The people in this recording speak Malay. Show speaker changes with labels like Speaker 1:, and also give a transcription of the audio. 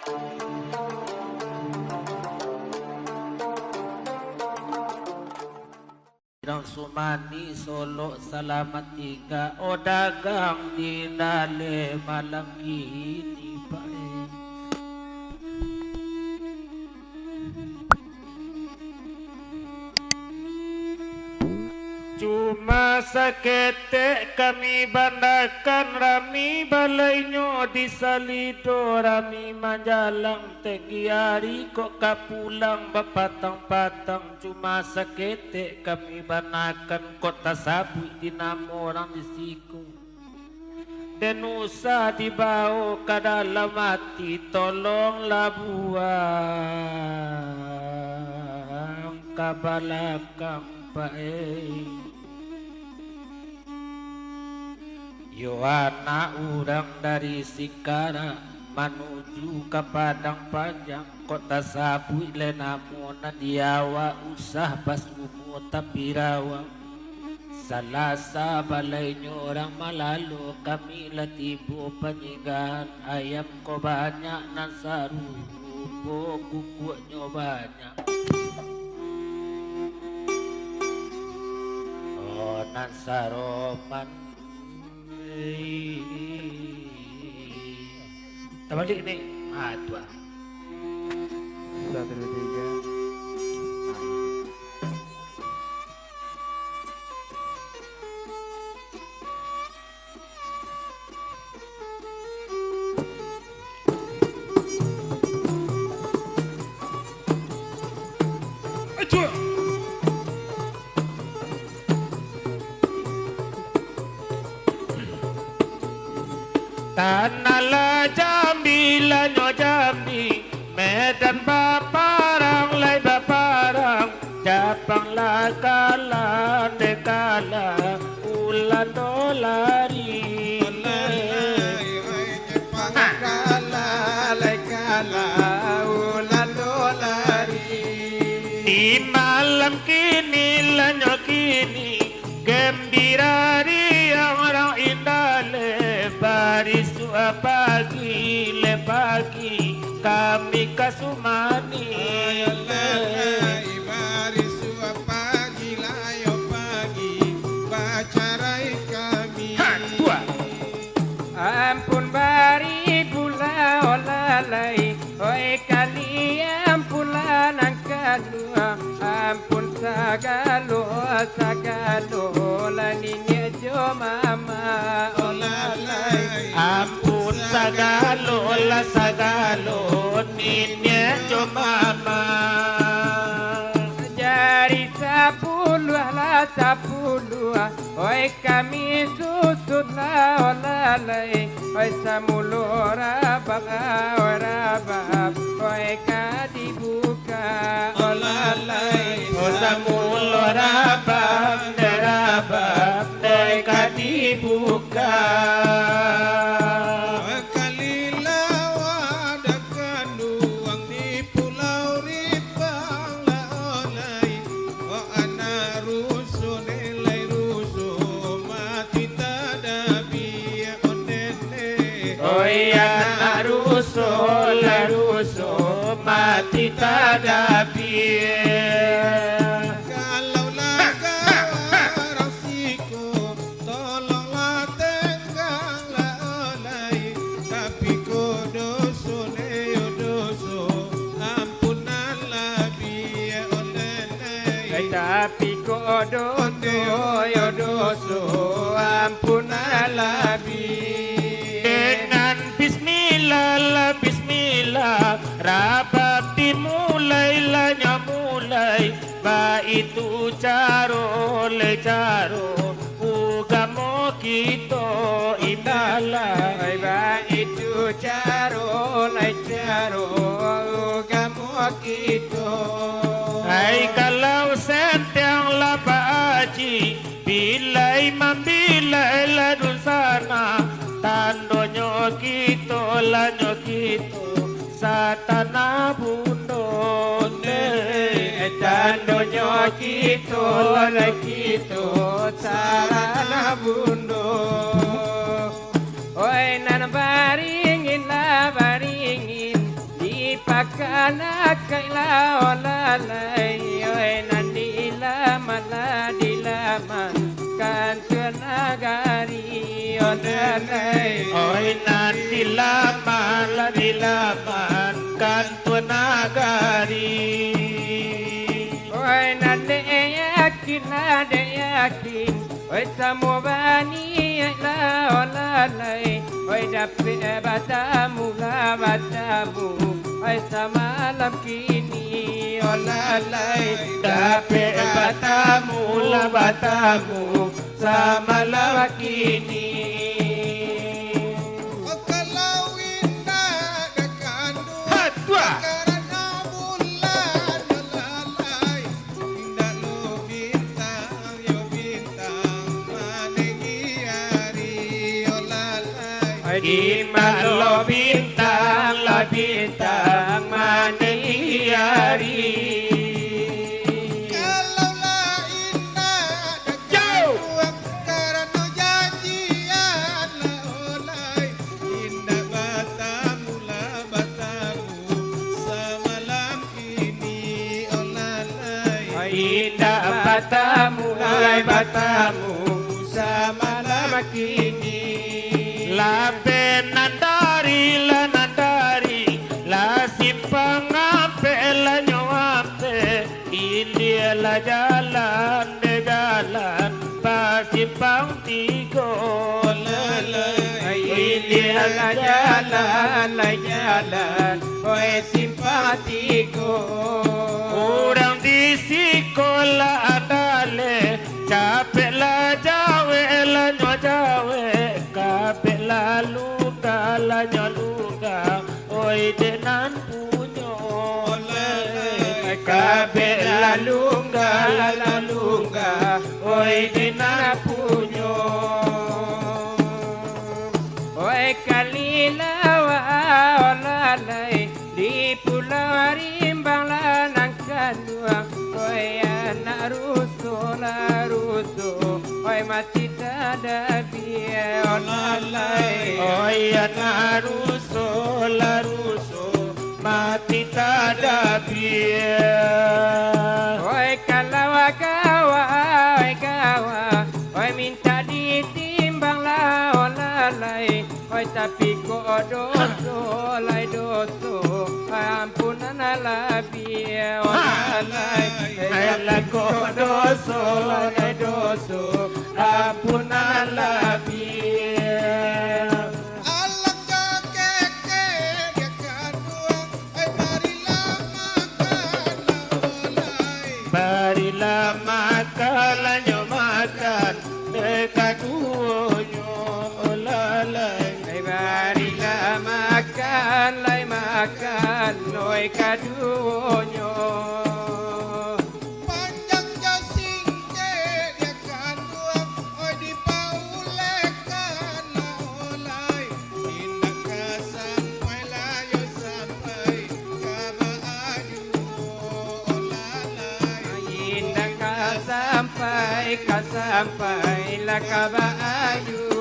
Speaker 1: Dang Sumani Solo Salamat Tiga O dagang di dale malaki di bae. Cuma sakete kami bandakan rami balainyo di salido rami manjalang tegiari kok kapulang bapatang-patang cuma sakete kami bandakan kota sabu di namo orang di siku dan usah dibawa ke dalam hati tolonglah buang ke belakang pae. Yo anak urang dari Sikara menuju ke Padang Panjang kota sabu le namun diawa usah basumu tapi rawa salasa balainya orang malalu kami latibu penyigaan ayam ko banyak nan saru kukunya banyak oh nan saroman terbalik nih, dua.
Speaker 2: 1, 2, 3.
Speaker 1: Tanala Jambi lanyo Jambi Medan baparang lai baparang Japang la kala dekala ulan dolari
Speaker 3: Japang kala lai kala ulan dolari
Speaker 1: di malam kini lanyo kini gembira riang orang indah Barisu pagi le pagi kami kasumani
Speaker 3: Barisu pagi layo pagi bacarai kami
Speaker 2: Ampun bari pula olalai oi kali ampula nang kadua ampun sagalo sagalo laninya jo mama olalai
Speaker 1: ampun sagalo la sagalo ninya jo mama
Speaker 2: jari 10 la 10 oi kami susut la olalai oi samulo rabak oi kadibuka olalai
Speaker 1: oi samulo rabak oi kadibuka Laruso mati tadapi
Speaker 3: kalau laga rasiko tolonglah tenggalah olai tapi kodoso neo doso ampunanlah biya olene
Speaker 2: tapi kodoso yo doso ampunanlah
Speaker 1: dengan bismillah bismillah rabab dimulai lanya mulai ba itu caro le caro ugamo kita indala
Speaker 2: ba itu caro le caro ugamo kita
Speaker 1: hai kalau sentang la baji bilai mambilai la dusana tandonyo kito lanyo kito satana bundone
Speaker 2: tandonyo kito la kito satana bundo oi nan baringin la baringin makan kailau lalai oi nandi lamala dilaman kan kenagari lalai
Speaker 1: oi nanti lama dilaman kan nagari
Speaker 2: oi nande yakin oi samubani lalai oi dapet batamu oi samalam kini lalai
Speaker 1: dapet batamu samalam kini
Speaker 3: Oh kalau indah dekandung
Speaker 1: Hatua
Speaker 3: karena bulan lalai indah lo bintang yo bintang manengi hari yo lalai
Speaker 1: di malo bintang la bintang manengi hari
Speaker 3: kalau lah indah dekandung karena janjian la olai indah batamu semalam ini oh lalai
Speaker 1: indah batamu samalam kini lape nandari la simpang ampe la nyampe India la jalan de jalan pasipang tigo lalai India la jalan
Speaker 2: oi simpatiko
Speaker 1: orang di sekolah adale capek la jawe la nyajawe capek la luda la nyaluda oi denan punyo capek la lunga oi denan punyo
Speaker 2: oi kalilawa lalai di pulau rimbang lanang kadua oi anak rusuh oi mati tada biye lalai
Speaker 1: oi anak ruso mati tada biar
Speaker 2: oi kalawa kawa oi minta ditimbang lalai oi tapi kok doso ampunan biye lalai
Speaker 1: Ayala doso ampunan labir
Speaker 3: alangkah keke dekandung
Speaker 1: barilah makan nyo makan dekat duonyo lalai
Speaker 2: barilah makan oi kaduonyo
Speaker 3: panjang jasing dekandung oi dipaulekan la olai indah ka sampai layo sampai kabaaju lalai
Speaker 2: indah ka sampai la kabaayu